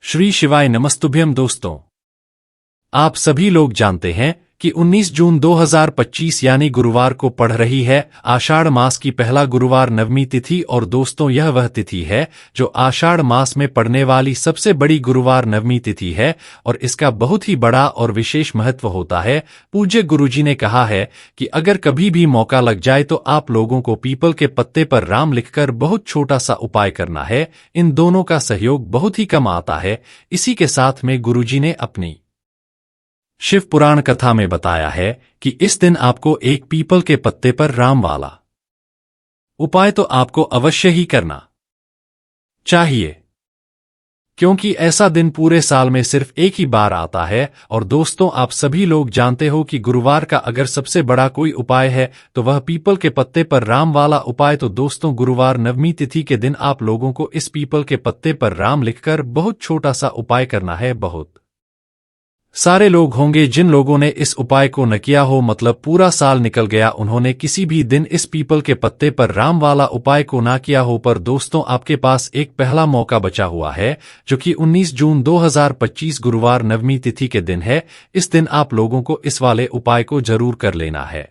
श्री शिवाय नमस्तुभ्यम दोस्तों, आप सभी लोग जानते हैं कि 19 जून 2025 यानी गुरुवार को पड़ रही है आषाढ़ मास की पहला गुरुवार नवमी तिथि। और दोस्तों, यह वह तिथि है जो आषाढ़ मास में पड़ने वाली सबसे बड़ी गुरुवार नवमी तिथि है और इसका बहुत ही बड़ा और विशेष महत्व होता है। पूज्य गुरुजी ने कहा है कि अगर कभी भी मौका लग जाए तो आप लोगों को पीपल के पत्ते पर राम लिखकर बहुत छोटा सा उपाय करना है। इन दोनों का सहयोग बहुत ही कम आता है। इसी के साथ में गुरुजी ने अपनी शिव पुराण कथा में बताया है कि इस दिन आपको एक पीपल के पत्ते पर राम वाला उपाय तो आपको अवश्य ही करना चाहिए, क्योंकि ऐसा दिन पूरे साल में सिर्फ एक ही बार आता है। और दोस्तों, आप सभी लोग जानते हो कि गुरुवार का अगर सबसे बड़ा कोई उपाय है तो वह पीपल के पत्ते पर राम वाला उपाय। तो दोस्तों, गुरुवार नवमी तिथि के दिन आप लोगों को इस पीपल के पत्ते पर राम लिखकर बहुत छोटा सा उपाय करना है। बहुत सारे लोग होंगे जिन लोगों ने इस उपाय को न किया हो, मतलब पूरा साल निकल गया, उन्होंने किसी भी दिन इस पीपल के पत्ते पर राम वाला उपाय को ना किया हो। पर दोस्तों, आपके पास एक पहला मौका बचा हुआ है, जो कि 19 जून 2025 गुरुवार नवमी तिथि के दिन है। इस दिन आप लोगों को इस वाले उपाय को जरूर कर लेना है।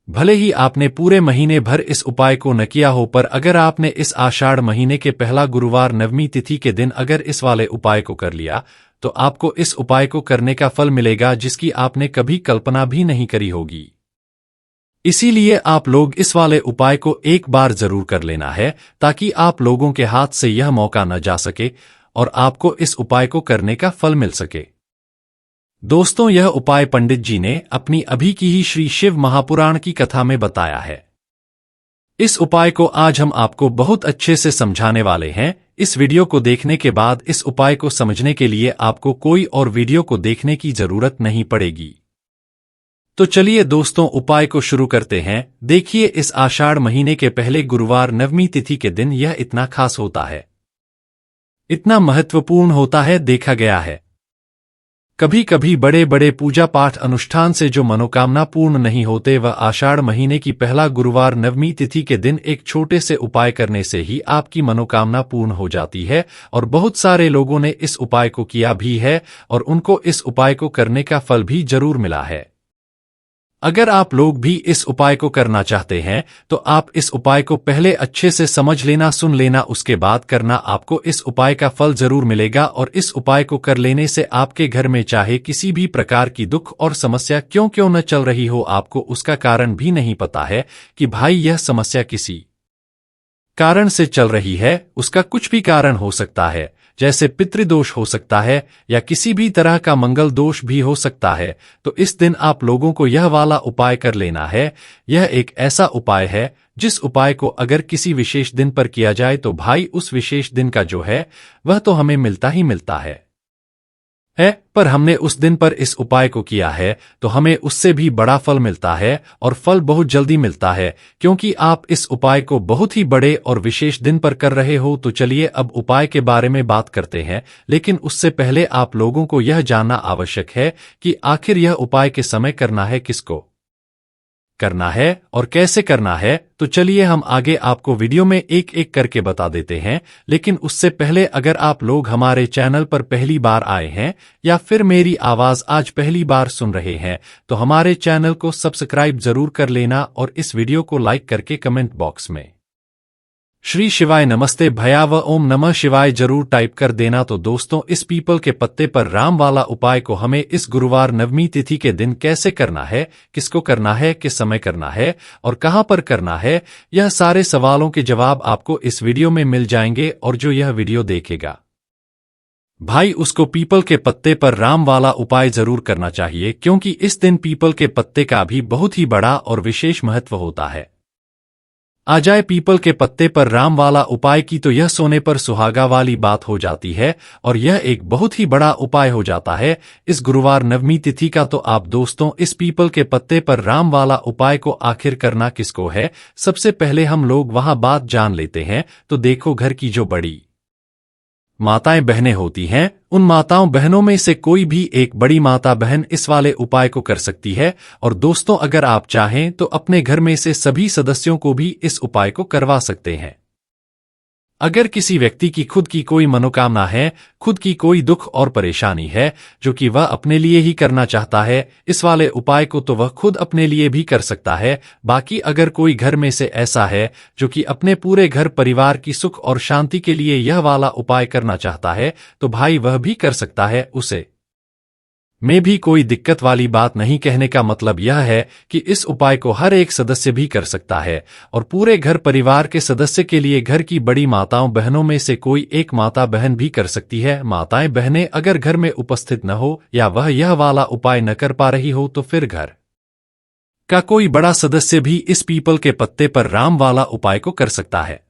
भले ही आपने पूरे महीने भर इस उपाय को न किया हो, पर अगर आपने इस आषाढ़ महीने के पहला गुरुवार नवमी तिथि के दिन अगर इस वाले उपाय को कर लिया तो आपको इस उपाय को करने का फल मिलेगा जिसकी आपने कभी कल्पना भी नहीं करी होगी। इसीलिए आप लोग इस वाले उपाय को एक बार जरूर कर लेना है, ताकि आप लोगों के हाथ से यह मौका न जा सके और आपको इस उपाय को करने का फल मिल सके। दोस्तों, यह उपाय पंडित जी ने अपनी अभी की ही श्री शिव महापुराण की कथा में बताया है। इस उपाय को आज हम आपको बहुत अच्छे से समझाने वाले हैं। इस वीडियो को देखने के बाद इस उपाय को समझने के लिए आपको कोई और वीडियो को देखने की जरूरत नहीं पड़ेगी। तो चलिए दोस्तों, उपाय को शुरू करते हैं। देखिए, इस आषाढ़ महीने के पहले गुरुवार नवमी तिथि के दिन यह इतना खास होता है, इतना महत्वपूर्ण होता है। देखा गया है कभी कभी बड़े बड़े पूजा पाठ अनुष्ठान से जो मनोकामना पूर्ण नहीं होते, वह आषाढ़ महीने की पहला गुरुवार नवमी तिथि के दिन एक छोटे से उपाय करने से ही आपकी मनोकामना पूर्ण हो जाती है। और बहुत सारे लोगों ने इस उपाय को किया भी है और उनको इस उपाय को करने का फल भी जरूर मिला है। अगर आप लोग भी इस उपाय को करना चाहते हैं तो आप इस उपाय को पहले अच्छे से समझ लेना, सुन लेना, उसके बाद करना। आपको इस उपाय का फल जरूर मिलेगा। और इस उपाय को कर लेने से आपके घर में चाहे किसी भी प्रकार की दुख और समस्या क्यों न चल रही हो, आपको उसका कारण भी नहीं पता है कि भाई यह समस्या किसी कारण से चल रही है। उसका कुछ भी कारण हो सकता है, जैसे पितृदोष हो सकता है या किसी भी तरह का मंगल दोष भी हो सकता है। तो इस दिन आप लोगों को यह वाला उपाय कर लेना है। यह एक ऐसा उपाय है जिस उपाय को अगर किसी विशेष दिन पर किया जाए तो भाई उस विशेष दिन का जो है वह तो हमें मिलता ही मिलता है। पर हमने उस दिन पर इस उपाय को किया है तो हमें उससे भी बड़ा फल मिलता है और फल बहुत जल्दी मिलता है, क्योंकि आप इस उपाय को बहुत ही बड़े और विशेष दिन पर कर रहे हो। तो चलिए अब उपाय के बारे में बात करते हैं, लेकिन उससे पहले आप लोगों को यह जानना आवश्यक है कि आखिर यह उपाय के समय करना है, किसको करना है और कैसे करना है। तो चलिए हम आगे आपको वीडियो में एक एक करके बता देते हैं। लेकिन उससे पहले अगर आप लोग हमारे चैनल पर पहली बार आए हैं या फिर मेरी आवाज आज पहली बार सुन रहे हैं तो हमारे चैनल को सब्सक्राइब जरूर कर लेना और इस वीडियो को लाइक करके कमेंट बॉक्स में श्री शिवाय नमस्ते भया व ओम नमः शिवाय जरूर टाइप कर देना। तो दोस्तों, इस पीपल के पत्ते पर राम वाला उपाय को हमें इस गुरुवार नवमी तिथि के दिन कैसे करना है, किसको करना है, किस समय करना है और कहां पर करना है, यह सारे सवालों के जवाब आपको इस वीडियो में मिल जाएंगे। और जो यह वीडियो देखेगा भाई, उसको पीपल के पत्ते पर राम वाला उपाय जरूर करना चाहिए, क्योंकि इस दिन पीपल के पत्ते का भी बहुत ही बड़ा और विशेष महत्व होता है। आ जाए पीपल के पत्ते पर राम वाला उपाय की, तो यह सोने पर सुहागा वाली बात हो जाती है और यह एक बहुत ही बड़ा उपाय हो जाता है इस गुरुवार नवमी तिथि का। तो आप दोस्तों, इस पीपल के पत्ते पर राम वाला उपाय को आखिर करना किसको है, सबसे पहले हम लोग वहां बात जान लेते हैं। तो देखो, घर की जो बड़ी माताएं बहनें होती हैं, उन माताओं बहनों में से कोई भी एक बड़ी माता बहन इस वाले उपाय को कर सकती है। और दोस्तों, अगर आप चाहें तो अपने घर में से सभी सदस्यों को भी इस उपाय को करवा सकते हैं। अगर किसी व्यक्ति की खुद की कोई मनोकामना है, खुद की कोई दुख और परेशानी है जो कि वह अपने लिए ही करना चाहता है, इस वाले उपाय को तो वह खुद अपने लिए भी कर सकता है। बाकी अगर कोई घर में से ऐसा है जो कि अपने पूरे घर परिवार की सुख और शांति के लिए यह वाला उपाय करना चाहता है, तो भाई वह भी कर सकता है। उसे में भी कोई दिक्कत वाली बात नहीं। कहने का मतलब यह है कि इस उपाय को हर एक सदस्य भी कर सकता है और पूरे घर परिवार के सदस्य के लिए घर की बड़ी माताओं बहनों में से कोई एक माता बहन भी कर सकती है। माताएं बहनें अगर घर में उपस्थित न हो या वह यह वाला उपाय न कर पा रही हो तो फिर घर का कोई बड़ा सदस्य भी इस पीपल के पत्ते पर राम वाला उपाय को कर सकता है।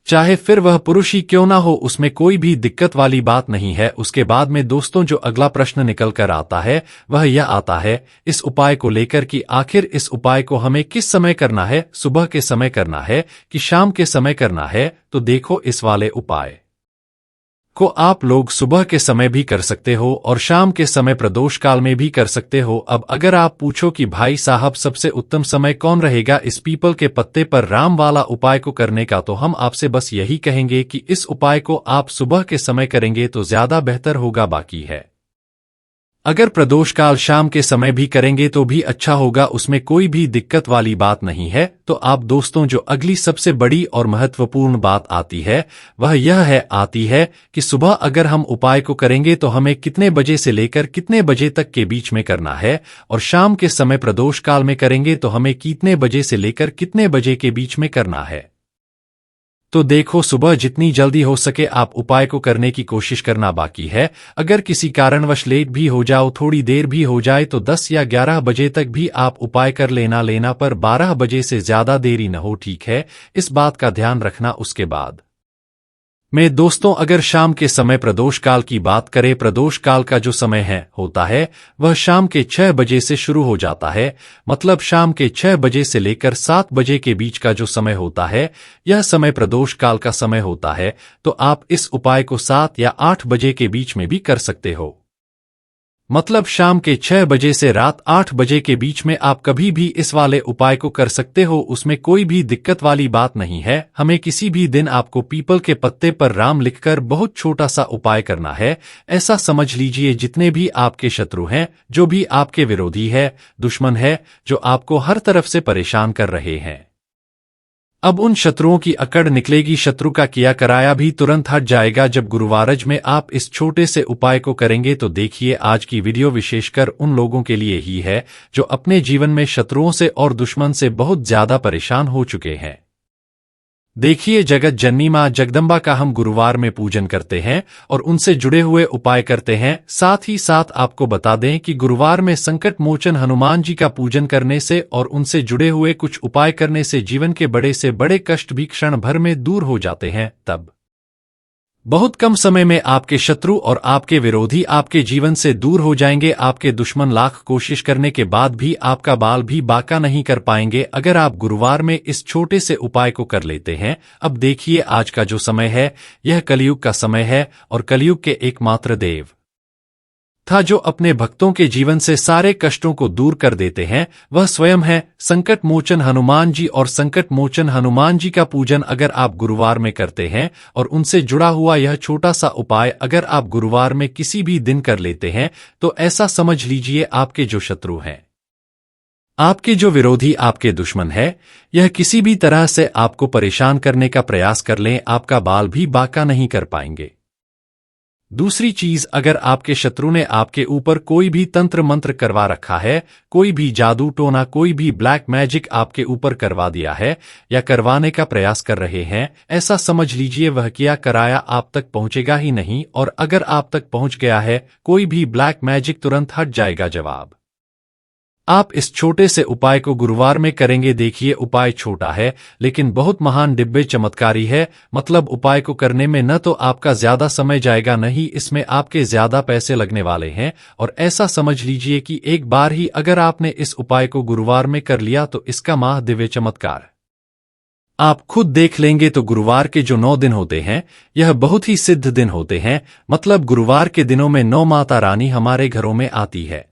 चाहे फिर वह पुरुष ही क्यों ना हो, उसमें कोई भी दिक्कत वाली बात नहीं है। उसके बाद में दोस्तों जो अगला प्रश्न निकल कर आता है वह यह आता है इस उपाय को लेकर कि आखिर इस उपाय को हमें किस समय करना है, सुबह के समय करना है कि शाम के समय करना है। तो देखो, इस वाले उपाय को आप लोग सुबह के समय भी कर सकते हो और शाम के समय प्रदोष काल में भी कर सकते हो। अब अगर आप पूछो कि भाई साहब सबसे उत्तम समय कौन रहेगा इस पीपल के पत्ते पर राम वाला उपाय को करने का, तो हम आपसे बस यही कहेंगे कि इस उपाय को आप सुबह के समय करेंगे तो ज्यादा बेहतर होगा। बाकी है अगर प्रदोष काल शाम के समय भी करेंगे तो भी अच्छा होगा, उसमें कोई भी दिक्कत वाली बात नहीं है। तो आप दोस्तों जो अगली सबसे बड़ी और महत्वपूर्ण बात आती है वह यह आती है कि सुबह अगर हम उपाय को करेंगे तो हमें कितने बजे से लेकर कितने बजे तक के बीच में करना है, और शाम के समय प्रदोष काल में करेंगे तो हमें कितने बजे से लेकर कितने बजे के बीच में करना है। तो देखो, सुबह जितनी जल्दी हो सके आप उपाय को करने की कोशिश करना। बाकी है अगर किसी कारणवश लेट भी हो जाओ, थोड़ी देर भी हो जाए, तो 10 या 11 बजे तक भी आप उपाय कर लेना पर 12 बजे से ज्यादा देरी न हो, ठीक है? इस बात का ध्यान रखना। उसके बाद में दोस्तों अगर शाम के समय प्रदोष काल की बात करें, प्रदोष काल का जो समय होता है वह शाम के 6 बजे से शुरू हो जाता है। मतलब शाम के 6 बजे से लेकर 7 बजे के बीच का जो समय होता है यह समय प्रदोष काल का समय होता है। तो आप इस उपाय को 7 या 8 बजे के बीच में भी कर सकते हो। मतलब शाम के 6 बजे से रात 8 बजे के बीच में आप कभी भी इस वाले उपाय को कर सकते हो, उसमें कोई भी दिक्कत वाली बात नहीं है। हमें किसी भी दिन आपको पीपल के पत्ते पर राम लिखकर बहुत छोटा सा उपाय करना है। ऐसा समझ लीजिए जितने भी आपके शत्रु हैं, जो भी आपके विरोधी है, दुश्मन है, जो आपको हर तरफ से परेशान कर रहे हैं, अब उन शत्रुओं की अकड़ निकलेगी। शत्रु का किया कराया भी तुरंत हट जाएगा जब गुरुवारज में आप इस छोटे से उपाय को करेंगे। तो देखिए, आज की वीडियो विशेषकर उन लोगों के लिए ही है जो अपने जीवन में शत्रुओं से और दुश्मन से बहुत ज्यादा परेशान हो चुके हैं। देखिए, जगत जननी मां जगदम्बा का हम गुरुवार में पूजन करते हैं और उनसे जुड़े हुए उपाय करते हैं। साथ ही साथ आपको बता दें कि गुरुवार में संकट मोचन हनुमान जी का पूजन करने से और उनसे जुड़े हुए कुछ उपाय करने से जीवन के बड़े से बड़े कष्ट भी क्षण भर में दूर हो जाते हैं। तब बहुत कम समय में आपके शत्रु और आपके विरोधी आपके जीवन से दूर हो जाएंगे। आपके दुश्मन लाख कोशिश करने के बाद भी आपका बाल भी बाका नहीं कर पाएंगे अगर आप गुरुवार में इस छोटे से उपाय को कर लेते हैं। अब देखिए, आज का जो समय है यह कलयुग का समय है और कलयुग के एकमात्र देव था जो अपने भक्तों के जीवन से सारे कष्टों को दूर कर देते हैं, वह स्वयं है संकट मोचन हनुमान जी। और संकट मोचन हनुमान जी का पूजन अगर आप गुरुवार में करते हैं और उनसे जुड़ा हुआ यह छोटा सा उपाय अगर आप गुरुवार में किसी भी दिन कर लेते हैं, तो ऐसा समझ लीजिए आपके जो शत्रु हैं, आपके जो विरोधी, आपके दुश्मन है, यह किसी भी तरह से आपको परेशान करने का प्रयास कर लें, आपका बाल भी बाका नहीं कर पाएंगे। दूसरी चीज, अगर आपके शत्रु ने आपके ऊपर कोई भी तंत्र मंत्र करवा रखा है, कोई भी जादू टोना, कोई भी ब्लैक मैजिक आपके ऊपर करवा दिया है या करवाने का प्रयास कर रहे हैं, ऐसा समझ लीजिए वह किया कराया आप तक पहुंचेगा ही नहीं। और अगर आप तक पहुंच गया है कोई भी ब्लैक मैजिक, तुरंत हट जाएगा। जवाब आप इस छोटे से उपाय को गुरुवार में करेंगे। देखिए, उपाय छोटा है लेकिन बहुत महान दिव्य चमत्कारी है। मतलब उपाय को करने में न तो आपका ज्यादा समय जाएगा, न ही इसमें आपके ज्यादा पैसे लगने वाले हैं। और ऐसा समझ लीजिए कि एक बार ही अगर आपने इस उपाय को गुरुवार में कर लिया तो इसका माह दिव्य चमत्कार आप खुद देख लेंगे। तो गुरुवार के जो 9 दिन होते हैं यह बहुत ही सिद्ध दिन होते हैं। मतलब गुरुवार के दिनों में 9 माता रानी हमारे घरों में आती है।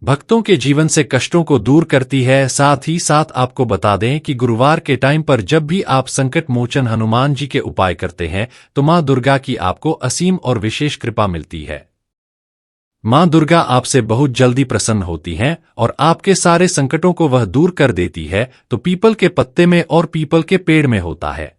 भक्तों के जीवन से कष्टों को दूर करती है। साथ ही साथ आपको बता दें कि गुरुवार के टाइम पर जब भी आप संकट मोचन हनुमान जी के उपाय करते हैं तो मां दुर्गा की आपको असीम और विशेष कृपा मिलती है। मां दुर्गा आपसे बहुत जल्दी प्रसन्न होती हैं और आपके सारे संकटों को वह दूर कर देती है। तो पीपल के पत्ते में और पीपल के पेड़ में होता है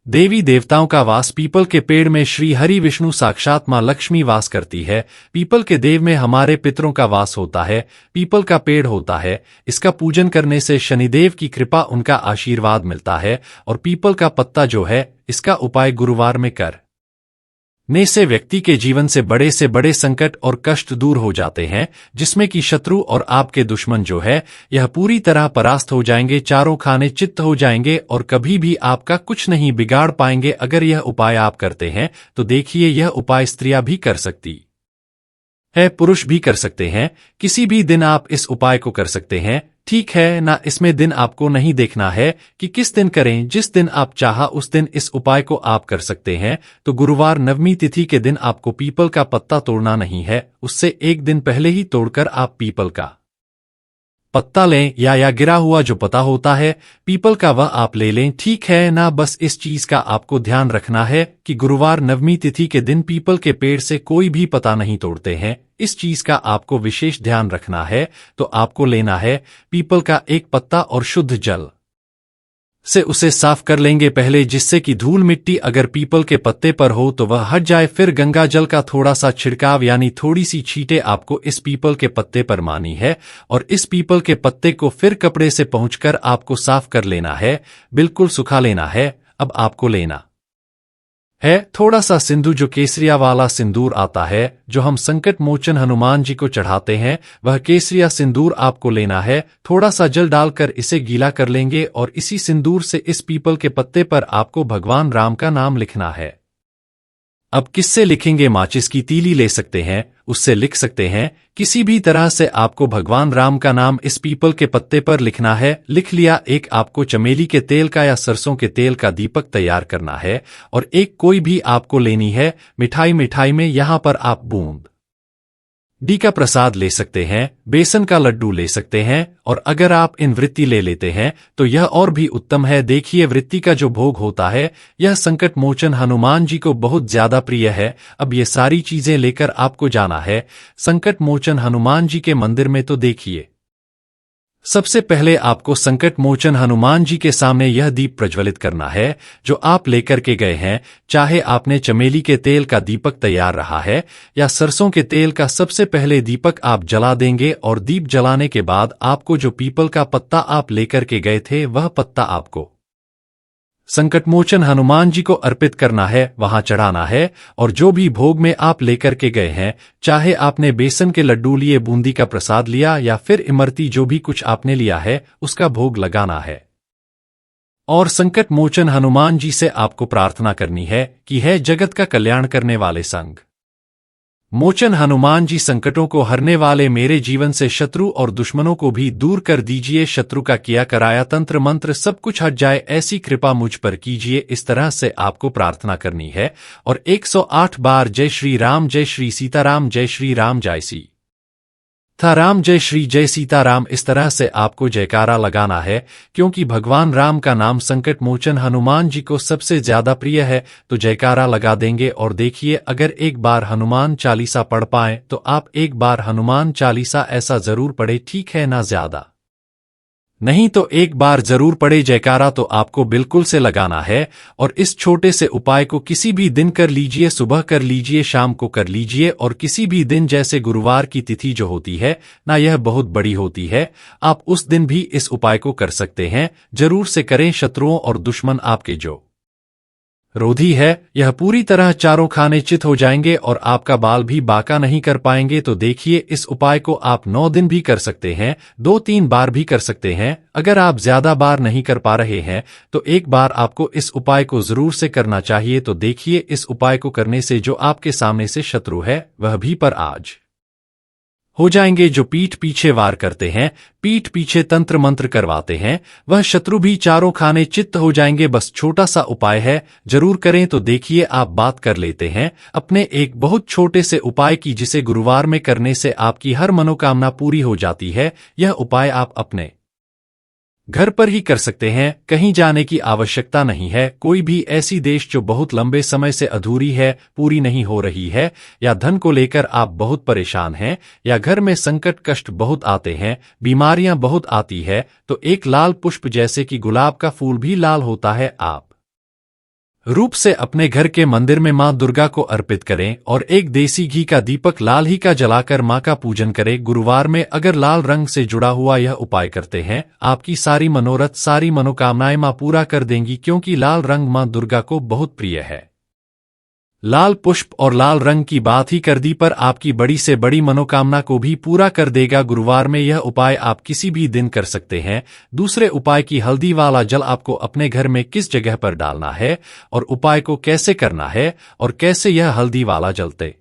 देवी देवताओं का वास। पीपल के पेड़ में श्री हरि विष्णु साक्षात मां लक्ष्मी वास करती है। पीपल के देव में हमारे पितरों का वास होता है। पीपल का पेड़ होता है, इसका पूजन करने से शनिदेव की कृपा, उनका आशीर्वाद मिलता है। और पीपल का पत्ता जो है, इसका उपाय गुरुवार में करने से व्यक्ति के जीवन से बड़े संकट और कष्ट दूर हो जाते हैं, जिसमें कि शत्रु और आपके दुश्मन जो है यह पूरी तरह परास्त हो जाएंगे, चारों खाने चित्त हो जाएंगे और कभी भी आपका कुछ नहीं बिगाड़ पाएंगे। अगर यह उपाय आप करते हैं तो देखिए, यह उपाय स्त्रियां भी कर सकती है, पुरुष भी कर सकते हैं। किसी भी दिन आप इस उपाय को कर सकते हैं, ठीक है ना। इसमें दिन आपको नहीं देखना है कि किस दिन करें, जिस दिन आप चाहा उस दिन इस उपाय को आप कर सकते हैं। तो गुरुवार नवमी तिथि के दिन आपको पीपल का पत्ता तोड़ना नहीं है, उससे एक दिन पहले ही तोड़कर आप पीपल का पत्ता लें या गिरा हुआ जो पत्ता होता है पीपल का वह आप ले लें, ठीक है ना। बस इस चीज का आपको ध्यान रखना है कि गुरुवार नवमी तिथि के दिन पीपल के पेड़ से कोई भी पत्ता नहीं तोड़ते हैं। इस चीज का आपको विशेष ध्यान रखना है। तो आपको लेना है पीपल का एक पत्ता और शुद्ध जल से उसे साफ कर लेंगे पहले, जिससे कि धूल मिट्टी अगर पीपल के पत्ते पर हो तो वह हट जाए। फिर गंगा जल का थोड़ा सा छिड़काव यानी थोड़ी सी छींटे आपको इस पीपल के पत्ते पर मारनी है और इस पीपल के पत्ते को फिर कपड़े से पोंछकर आपको साफ कर लेना है, बिल्कुल सुखा लेना है। अब आपको लेना है थोड़ा सा सिंदूर, जो केसरिया वाला सिंदूर आता है जो हम संकट मोचन हनुमान जी को चढ़ाते हैं, वह केसरिया सिंदूर आपको लेना है। थोड़ा सा जल डालकर इसे गीला कर लेंगे और इसी सिंदूर से इस पीपल के पत्ते पर आपको भगवान राम का नाम लिखना है। अब किससे लिखेंगे? माचिस की तीली ले सकते हैं, उससे लिख सकते हैं। किसी भी तरह से आपको भगवान राम का नाम इस पीपल के पत्ते पर लिखना है। लिख लिया। एक आपको चमेली के तेल का या सरसों के तेल का दीपक तैयार करना है और एक कोई भी आपको लेनी है मिठाई में यहां पर आप बूंद डी का प्रसाद ले सकते हैं, बेसन का लड्डू ले सकते हैं और अगर आप इन वृत्ति ले लेते हैं तो यह और भी उत्तम है। देखिए, वृत्ति का जो भोग होता है यह संकट मोचन हनुमान जी को बहुत ज्यादा प्रिय है। अब ये सारी चीजें लेकर आपको जाना है संकट मोचन हनुमान जी के मंदिर में। तो देखिए, सबसे पहले आपको संकट मोचन हनुमान जी के सामने यह दीप प्रज्वलित करना है जो आप लेकर के गए हैं। चाहे आपने चमेली के तेल का दीपक तैयार रहा है या सरसों के तेल का, सबसे पहले दीपक आप जला देंगे और दीप जलाने के बाद आपको जो पीपल का पत्ता आप लेकर के गए थे वह पत्ता आपको संकटमोचन हनुमान जी को अर्पित करना है, वहां चढ़ाना है। और जो भी भोग में आप लेकर के गए हैं, चाहे आपने बेसन के लड्डू लिए, बूंदी का प्रसाद लिया या फिर इमरती, जो भी कुछ आपने लिया है उसका भोग लगाना है। और संकट मोचन हनुमान जी से आपको प्रार्थना करनी है कि है जगत का कल्याण करने वाले संग मोचन हनुमान जी, संकटों को हरने वाले मेरे जीवन से शत्रु और दुश्मनों को भी दूर कर दीजिए। शत्रु का किया कराया तंत्र मंत्र सब कुछ हट जाए, ऐसी कृपा मुझ पर कीजिए। इस तरह से आपको प्रार्थना करनी है और 108 बार जय श्री राम, जय श्री सीताराम, जय श्री राम, जय सी था राम, जय श्री जय सीताराम, इस तरह से आपको जयकारा लगाना है। क्योंकि भगवान राम का नाम संकट मोचन हनुमान जी को सबसे ज्यादा प्रिय है, तो जयकारा लगा देंगे। और देखिए, अगर एक बार हनुमान चालीसा पढ़ पाए तो आप एक बार हनुमान चालीसा ऐसा जरूर पढ़े, ठीक है ना, ज्यादा नहीं तो एक बार जरूर पढ़े। जयकारा तो आपको बिल्कुल से लगाना है और इस छोटे से उपाय को किसी भी दिन कर लीजिए, सुबह कर लीजिए, शाम को कर लीजिए और किसी भी दिन, जैसे गुरुवार की तिथि जो होती है ना, यह बहुत बड़ी होती है, आप उस दिन भी इस उपाय को कर सकते हैं। जरूर से करें। शत्रुओं और दुश्मन आपके जो रोधी है यह पूरी तरह चारों खाने चित हो जाएंगे और आपका बाल भी बाका नहीं कर पाएंगे। तो देखिए, इस उपाय को आप 9 दिन भी कर सकते हैं, 2-3 बार भी कर सकते हैं। अगर आप ज्यादा बार नहीं कर पा रहे हैं तो एक बार आपको इस उपाय को जरूर से करना चाहिए। तो देखिए, इस उपाय को करने से जो आपके सामने से शत्रु है वह भी पर आज हो जाएंगे। जो पीठ पीछे वार करते हैं, पीठ पीछे तंत्र मंत्र करवाते हैं, वह शत्रु भी चारों खाने चित्त हो जाएंगे। बस छोटा सा उपाय है, जरूर करें। तो देखिए, आप बात कर लेते हैं अपने एक बहुत छोटे से उपाय की, जिसे गुरुवार में करने से आपकी हर मनोकामना पूरी हो जाती है। यह उपाय आप अपने घर पर ही कर सकते हैं, कहीं जाने की आवश्यकता नहीं है। कोई भी ऐसी देश जो बहुत लंबे समय से अधूरी है, पूरी नहीं हो रही है, या धन को लेकर आप बहुत परेशान हैं, या घर में संकट कष्ट बहुत आते हैं, बीमारियां बहुत आती है, तो एक लाल पुष्प जैसे कि गुलाब का फूल भी लाल होता है, आप रूप से अपने घर के मंदिर में मां दुर्गा को अर्पित करें और एक देसी घी का दीपक लाल ही का जलाकर मां का पूजन करें। गुरुवार में अगर लाल रंग से जुड़ा हुआ यह उपाय करते हैं, आपकी सारी मनोरथ सारी मनोकामनाएं मां पूरा कर देंगी, क्योंकि लाल रंग मां दुर्गा को बहुत प्रिय है। लाल पुष्प और लाल रंग की बात ही कर दी, पर आपकी बड़ी से बड़ी मनोकामना को भी पूरा कर देगा। गुरुवार में यह उपाय आप किसी भी दिन कर सकते हैं। दूसरे उपाय की हल्दी वाला जल आपको अपने घर में किस जगह पर डालना है और उपाय को कैसे करना है और कैसे यह हल्दी वाला जलते।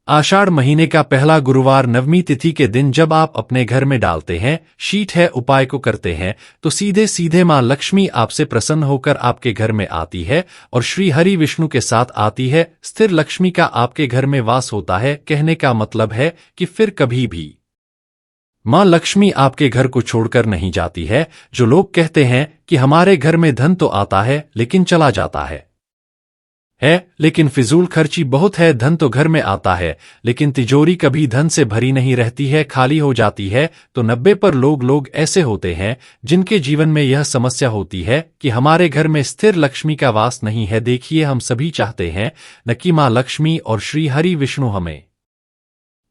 आषाढ़ महीने का पहला गुरुवार नवमी तिथि के दिन जब आप अपने घर में डालते हैं, शीट है, उपाय को करते हैं, तो सीधे सीधे मां लक्ष्मी आपसे प्रसन्न होकर आपके घर में आती है और श्री हरि विष्णु के साथ आती है। स्थिर लक्ष्मी का आपके घर में वास होता है। कहने का मतलब है कि फिर कभी भी मां लक्ष्मी आपके घर को छोड़कर नहीं जाती है। जो लोग कहते हैं कि हमारे घर में धन तो आता है लेकिन चला जाता है, लेकिन फिजूल खर्ची बहुत है, धन तो घर में आता है लेकिन तिजोरी कभी धन से भरी नहीं रहती है, खाली हो जाती है। तो 90 पर लोग ऐसे होते हैं जिनके जीवन में यह समस्या होती है कि हमारे घर में स्थिर लक्ष्मी का वास नहीं है। देखिए, हम सभी चाहते हैं न कि मां लक्ष्मी और श्री हरि विष्णु हमें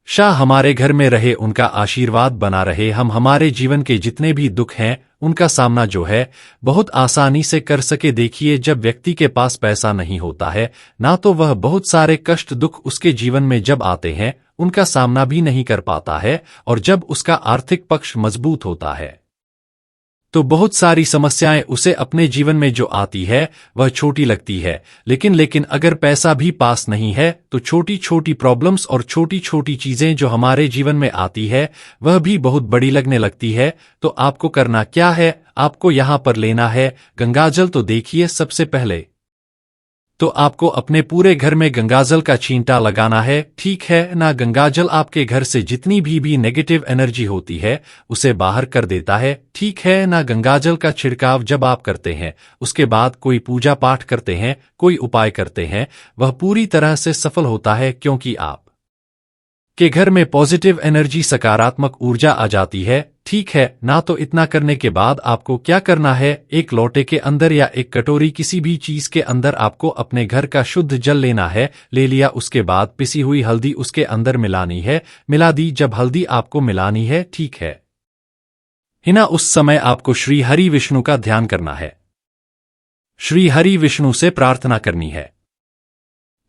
शाह हमारे घर में रहे, उनका आशीर्वाद बना रहे। हम हमारे जीवन के जितने भी दुख हैं उनका सामना जो है बहुत आसानी से कर सके। देखिए, जब व्यक्ति के पास पैसा नहीं होता है ना, तो वह बहुत सारे कष्ट दुख उसके जीवन में जब आते हैं उनका सामना भी नहीं कर पाता है, और जब उसका आर्थिक पक्ष मजबूत होता है तो बहुत सारी समस्याएं उसे अपने जीवन में जो आती है वह छोटी लगती है। लेकिन अगर पैसा भी पास नहीं है तो छोटी छोटी प्रॉब्लम्स और छोटी छोटी चीजें जो हमारे जीवन में आती है वह भी बहुत बड़ी लगने लगती है। तो आपको करना क्या है, आपको यहां पर लेना है गंगाजल। तो देखिए, सबसे पहले तो आपको अपने पूरे घर में गंगाजल का छींटा लगाना है, ठीक है ना। गंगाजल आपके घर से जितनी भी नेगेटिव एनर्जी होती है उसे बाहर कर देता है, ठीक है ना। गंगाजल का छिड़काव जब आप करते हैं, उसके बाद कोई पूजा पाठ करते हैं, कोई उपाय करते हैं, वह पूरी तरह से सफल होता है, क्योंकि आप के घर में पॉजिटिव एनर्जी सकारात्मक ऊर्जा आ जाती है, ठीक है ना। तो इतना करने के बाद आपको क्या करना है, एक लोटे के अंदर या एक कटोरी किसी भी चीज के अंदर आपको अपने घर का शुद्ध जल लेना है। ले लिया, उसके बाद पिसी हुई हल्दी उसके अंदर मिलानी है, मिला दी। जब हल्दी आपको मिलानी है, ठीक है ना, उस समय आपको श्री हरि विष्णु का ध्यान करना है। श्री हरि विष्णु से प्रार्थना करनी है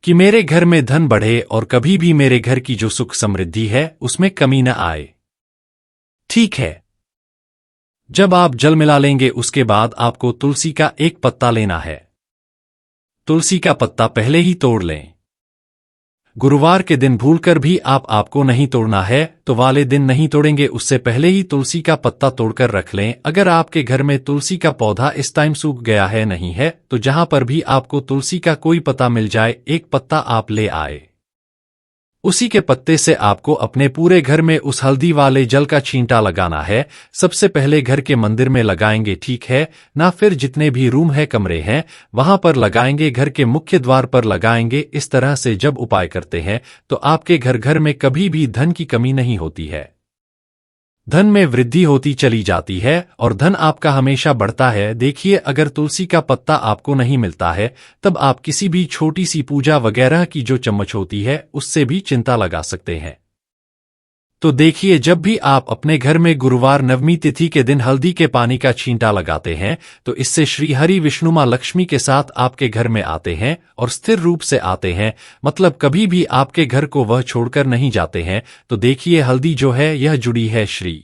कि मेरे घर में धन बढ़े और कभी भी मेरे घर की जो सुख समृद्धि है उसमें कमी न आए, ठीक है। जब आप जल मिला लेंगे उसके बाद आपको तुलसी का एक पत्ता लेना है। तुलसी का पत्ता पहले ही तोड़ लें। गुरुवार के दिन भूलकर भी आपको नहीं तोड़ना है, तो वाले दिन नहीं तोड़ेंगे, उससे पहले ही तुलसी का पत्ता तोड़कर रख लें। अगर आपके घर में तुलसी का पौधा इस टाइम सूख गया है, नहीं है, तो जहां पर भी आपको तुलसी का कोई पत्ता मिल जाए, एक पत्ता आप ले आए। उसी के पत्ते से आपको अपने पूरे घर में उस हल्दी वाले जल का छींटा लगाना है। सबसे पहले घर के मंदिर में लगाएंगे, ठीक है ना। फिर जितने भी रूम है, कमरे हैं, वहां पर लगाएंगे, घर के मुख्य द्वार पर लगाएंगे। इस तरह से जब उपाय करते हैं तो आपके घर में कभी भी धन की कमी नहीं होती है, धन में वृद्धि होती चली जाती है और धन आपका हमेशा बढ़ता है। देखिए, अगर तुलसी का पत्ता आपको नहीं मिलता है तब आप किसी भी छोटी सी पूजा वगैरह की जो चम्मच होती है उससे भी चिंता लगा सकते हैं। तो देखिए, जब भी आप अपने घर में गुरुवार नवमी तिथि के दिन हल्दी के पानी का छींटा लगाते हैं तो इससे श्री हरि विष्णु मां लक्ष्मी के साथ आपके घर में आते हैं और स्थिर रूप से आते हैं, मतलब कभी भी आपके घर को वह छोड़कर नहीं जाते हैं। तो देखिए, हल्दी जो है यह जुड़ी है श्री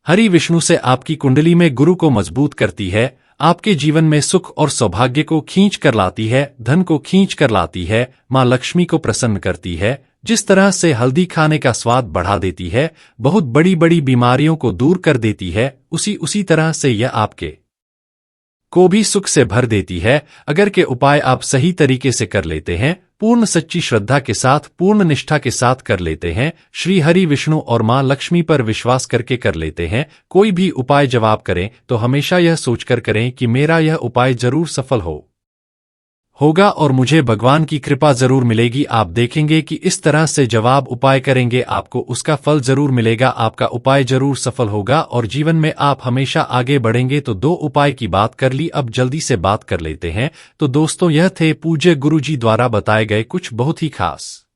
हरि विष्णु से, आपकी कुंडली में गुरु को मजबूत करती है, आपके जीवन में सुख और सौभाग्य को खींच कर लाती है, धन को खींच कर लाती है, मां लक्ष्मी को प्रसन्न करती है। जिस तरह से हल्दी खाने का स्वाद बढ़ा देती है, बहुत बड़ी बड़ी बीमारियों को दूर कर देती है, उसी तरह से यह आपके को भी सुख से भर देती है, अगर के उपाय आप सही तरीके से कर लेते हैं, पूर्ण सच्ची श्रद्धा के साथ, पूर्ण निष्ठा के साथ कर लेते हैं, श्री हरि विष्णु और मां लक्ष्मी पर विश्वास करके कर लेते हैं। कोई भी उपाय जब आप करें तो हमेशा यह सोचकर करें कि मेरा यह उपाय जरूर सफल होगा और मुझे भगवान की कृपा जरूर मिलेगी। आप देखेंगे कि इस तरह से जब आप उपाय करेंगे आपको उसका फल जरूर मिलेगा, आपका उपाय जरूर सफल होगा और जीवन में आप हमेशा आगे बढ़ेंगे। तो 2 उपाय की बात कर ली, अब जल्दी से बात कर लेते हैं। तो दोस्तों, यह थे पूज्य गुरु जी द्वारा बताए गए कुछ बहुत ही खास